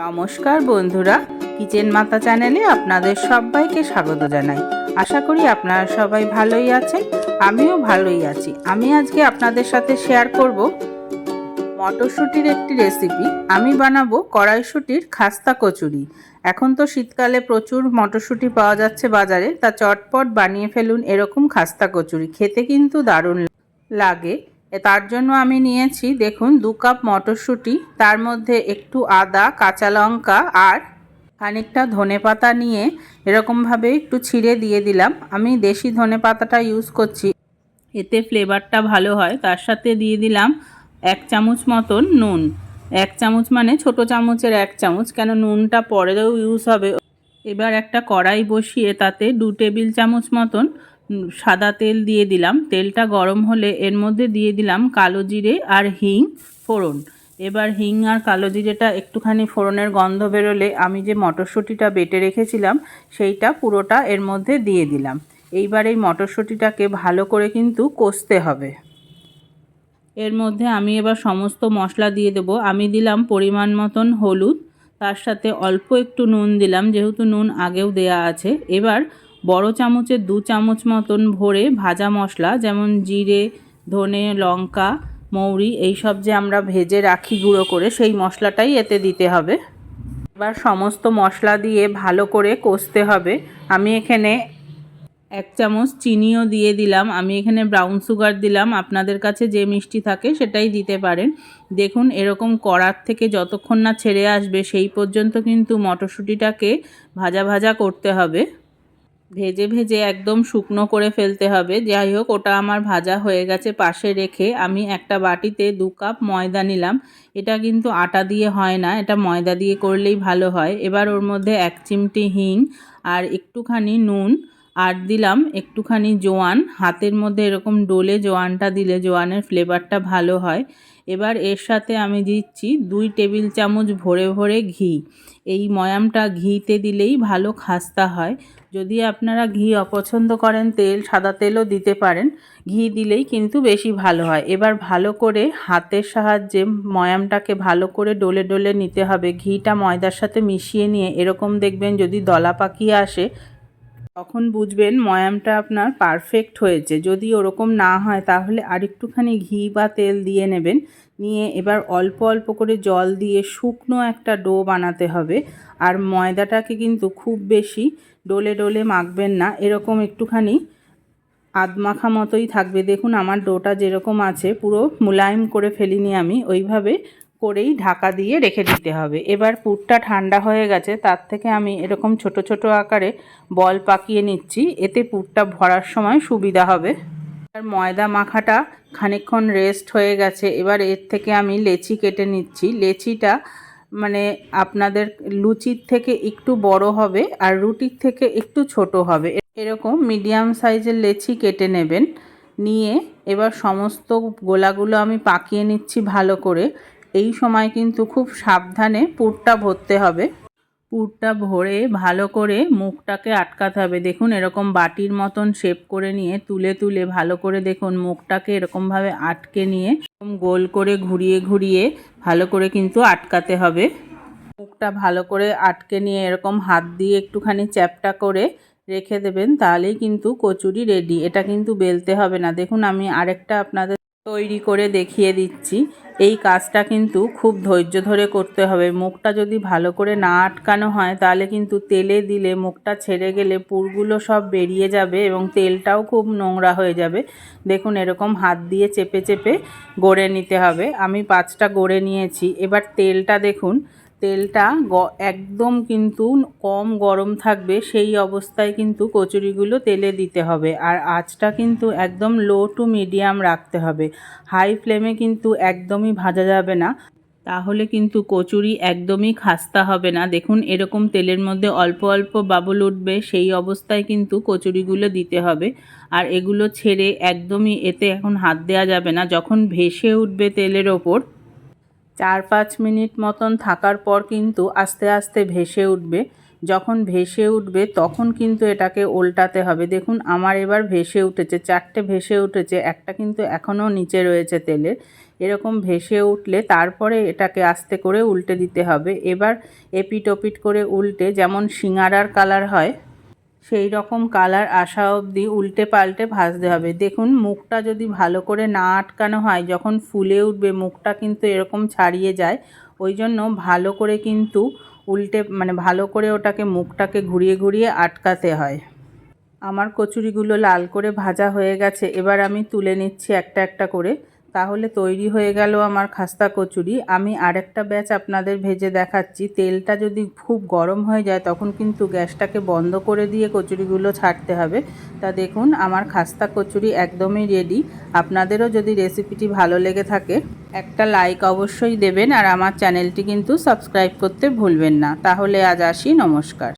নমস্কার বন্ধুরা, কিচেন মাতা চ্যানেলে আপনাদের সবাইকে স্বাগত জানাই। আশা করি আপনারা সবাই ভালোই আছেন, আমিও ভালোই আছি। আমি আজকে আপনাদের সাথে শেয়ার করব মটরশুঁটির একটি রেসিপি। আমি বানাবো কড়াইশুঁটির খাস্তা কচুরি। এখন তো শীতকালে প্রচুর মটরশুঁটি পাওয়া যাচ্ছে বাজারে, তা চটপট বানিয়ে ফেলুন এরকম খাস্তা কচুরি। খেতে কিন্তু দারুণ লাগে। তার জন্য আমি নিয়েছি দেখুন 2 কাপ মটরশুঁটি, তার মধ্যে একটু আদা, কাঁচা লঙ্কা আর খানিকটা ধনেপাতা নিয়ে এরকমভাবে একটু ছিঁড়ে দিয়ে দিলাম। আমি দেশি ধনেপাতাটা ইউজ করছি, এতে ফ্লেভারটা ভালো হয়। তার সাথে দিয়ে দিলাম 1 চামচ মতন নুন। 1 চামচ মানে ছোট চামচের 1 চামচ, কেন নুনটা পরেও ইউজ হবে। এবার একটা কড়াই বসিয়ে তাতে 2 টেবিল চামচ মতন সাদা তেল দিয়ে দিলাম। তেলটা গরম হলে এর মধ্যে দিয়ে দিলাম কালো জিরে আর হিং ফোড়ন। এবার হিং আর কালো জিরেটা একটুখানি ফোড়নের গন্ধ বেরোলে আমি যে মটরশুঁটিটা বেটে রেখেছিলাম সেইটা পুরোটা এর মধ্যে দিয়ে দিলাম। এইবার এই মটরশুঁটিটাকে ভালো করে কিন্তু কষতে হবে। এর মধ্যে আমি এবার সমস্ত মশলা দিয়ে দেব। আমি দিলাম পরিমাণ মতন হলুদ, তার সাথে অল্প একটু নুন দিলাম, যেহেতু নুন আগেও দেয়া আছে। এবার বড় চামচের 2 চামচ মতন ভরে ভাজা মশলা, যেমন জিরে, ধনে, লঙ্কা, মৌরি, এইসব যে আমরা ভেজে রাখি গুঁড়ো করে, সেই মশলাটাই এতে দিতে হবে। এবার সমস্ত মশলা দিয়ে ভালো করে কষতে হবে। আমি এখানে 1 চামচ চিনিও দিয়ে দিলাম। আমি এখানে ব্রাউন সুগার দিলাম, আপনাদের কাছে যে মিষ্টি থাকে সেটাই দিতে পারেন। দেখুন এরকম কড়ার থেকে যতক্ষণ না ছেড়ে আসবে সেই পর্যন্ত কিন্তু মটরশুঁটিটাকে ভাজা ভাজা করতে হবে। ভেজে ভেজে একদম শুকনো করে ফেলতে হবে। যাই হোক, ওটা আমার ভাজা হয়ে গেছে। পাশে রেখে আমি একটা বাটিতে 2 কাপ ময়দা নিলাম। এটা কিন্তু আটা দিয়ে হয় না, এটা ময়দা দিয়ে করলেই ভালো হয়। এবার ওর মধ্যে 1 চিমটি হিং আর একটুখানি নুন আর দিলাম একটুখানি জোয়ান। হাতের মধ্যে এরকম ডলে জোয়ানটা দিলে জোয়ানের ফ্লেভারটা ভালো হয়। এবার এর সাথে আমি দিচ্ছি 2 টেবিল চামচ ভরে ভরে ঘি। এই ময়ামটা ঘিতে দিলেই ভালো খাস্তা হয়। যদি আপনারা ঘি অপছন্দ করেন, সাদা তেলও দিতে পারেন, ঘি দিলেই কিন্তু বেশি ভালো হয়। এবার ভালো করে হাতের সাহায্যে ময়ামটাকে ভালো করে ডলে ডলে নিতে হবে। ঘিটা ময়দার সাথে মিশিয়ে নিয়ে এরকম দেখবেন যদি দলা পাকিয়ে আসে, তখন বুঝবেন ময়ামটা আপনার পারফেক্ট হয়েছে। যদি ওরকম না হয় তাহলে আরেকটুখানি ঘি বা তেল দিয়ে নেবেন। নিয়ে এবার অল্প অল্প করে জল দিয়ে শুকনো একটা ডো বানাতে হবে। আর ময়দাটাকে কিন্তু খুব বেশি ডলে ডলে মাখবেন না, এরকম একটুখানি আধমাখা মতোই থাকবে। দেখুন আমার ডোটা যেরকম আছে, পুরো মোলায়েম করে ফেলিনি আমি, ওইভাবে করেই ঢাকা দিয়ে রেখে দিতে হবে। এবার পুরটা ঠান্ডা হয়ে গেছে, তার থেকে আমি এরকম ছোট ছোট আকারে বল পাকিয়ে নিচ্ছি, এতে পুরটা ভরার সময় সুবিধা হবে। আর ময়দা মাখাটা খানিকক্ষণ রেস্ট হয়ে গেছে। এবার এর থেকে আমি লেচি কেটে নিচ্ছি। লেচিটা মানে আপনাদের লুচির থেকে একটু বড় হবে আর রুটির থেকে একটু ছোট হবে, এরকম মিডিয়াম সাইজের লেচি কেটে নেবেন। নিয়ে এবার সমস্ত গোলাগুলো আমি পাকিয়ে নিচ্ছি ভালো করে। এই সময় কিন্তু খুব সাবধানে পুরটা ভরতে হবে। পুরটা ভরে ভালো করে মুখটাকে আটকাতে হবে। দেখুন এরকম বাটির মতন শেপ করে নিয়ে তুলে তুলে ভালো করে দেখুন মুখটাকে এরকমভাবে আটকে নিয়ে গোল করে ঘুরিয়ে ঘুরিয়ে ভালো করে কিন্তু আটকাতে হবে। মুখটা ভালো করে আটকে নিয়ে এরকম হাত দিয়ে একটুখানি চ্যাপটা করে রেখে দেবেন, তাহলেই কিন্তু কচুরি রেডি। এটা কিন্তু বেলতে হবে না। দেখুন আমি আরেকটা আপনাদের তৈরি করে দেখিয়ে দিচ্ছি। এই কাজটা কিন্তু খুব ধৈর্য ধরে করতে হবে। মুখটা যদি ভালো করে না আটকানো হয় তাহলে কিন্তু তেলে দিলে মুখটা ছেড়ে গেলে পুরগুলো সব বেরিয়ে যাবে এবং তেলটাও খুব নোংরা হয়ে যাবে। দেখুন এরকম হাত দিয়ে চেপে চেপে গড়ে নিতে হবে। আমি 5টা গড়ে নিয়েছি। এবার তেলটা দেখুন, তেলটা একদম কিন্তু কম গরম থাকবে, সেই অবস্থায় কিন্তু কচুরিগুলো তেলে দিতে হবে। আর আঁচটা কিন্তু একদম লো টু মিডিয়াম রাখতে হবে। হাই ফ্লেমে কিন্তু একদমই ভাজা যাবে না, তাহলে কিন্তু কচুরি একদমই খাস্তা হবে না। দেখুন এরকম তেলের মধ্যে অল্প অল্প বাবল উঠবে, সেই অবস্থায় কিন্তু কচুরিগুলো দিতে হবে। আর এগুলো ছেড়ে একদমই এতে এখন হাত দেওয়া যাবে না। যখন ভেসে উঠবে তেলের ওপর 4-5 মিনিট মতন থাকার পর কিন্তু আস্তে আস্তে ভেসে উঠবে। যখন ভেসে উঠবে তখন কিন্তু এটাকে উল্টাতে হবে। দেখুন আমার এবার ভেসে উঠেছে, 4টে ভেসে উঠেছে, একটা কিন্তু এখনও নিচে রয়েছে তেলের। এরকম ভেসে উঠলে তারপরে এটাকে আস্তে করে উল্টে দিতে হবে। এবার এপিট ওপিট করে উল্টে, যেমন সিঙাড়ার কালার হয় সেই রকম কালার আসা অবধি উল্টে পাল্টে ভাজতে হবে। দেখুন মুখটা যদি ভালো করে না আটকানো হয়, যখন ফুলে উঠবে মুখটা কিন্তু এরকম ছাড়িয়ে যায়। ওই জন্য ভালো করে কিন্তু উল্টে ভালো করে ওটাকে মুখটাকে ঘুরিয়ে ঘুরিয়ে আটকাতে হয়। আমার কচুরিগুলো লাল করে ভাজা হয়ে গেছে, এবার আমি তুলে নিচ্ছি একটা একটা করে। তাহলে তৈরি হয়ে গেল আমার খাস্তা কচুরি। আমি আরেকটা ব্যাচ আপনাদের ভেজে দেখাচ্ছি। তেলটা যদি খুব গরম হয়ে যায় তখন কিন্তু গ্যাসটাকে বন্ধ করে দিয়ে কচুরিগুলো ছাড়তে হবে। তা দেখুন আমার খাস্তা কচুরি একদমই রেডি। আপনাদেরও যদি রেসিপিটি ভালো লেগে থাকে একটা লাইক অবশ্যই দেবেন, আর আমার চ্যানেলটি কিন্তু সাবস্ক্রাইব করতে ভুলবেন না। তাহলে আজ আসি, নমস্কার।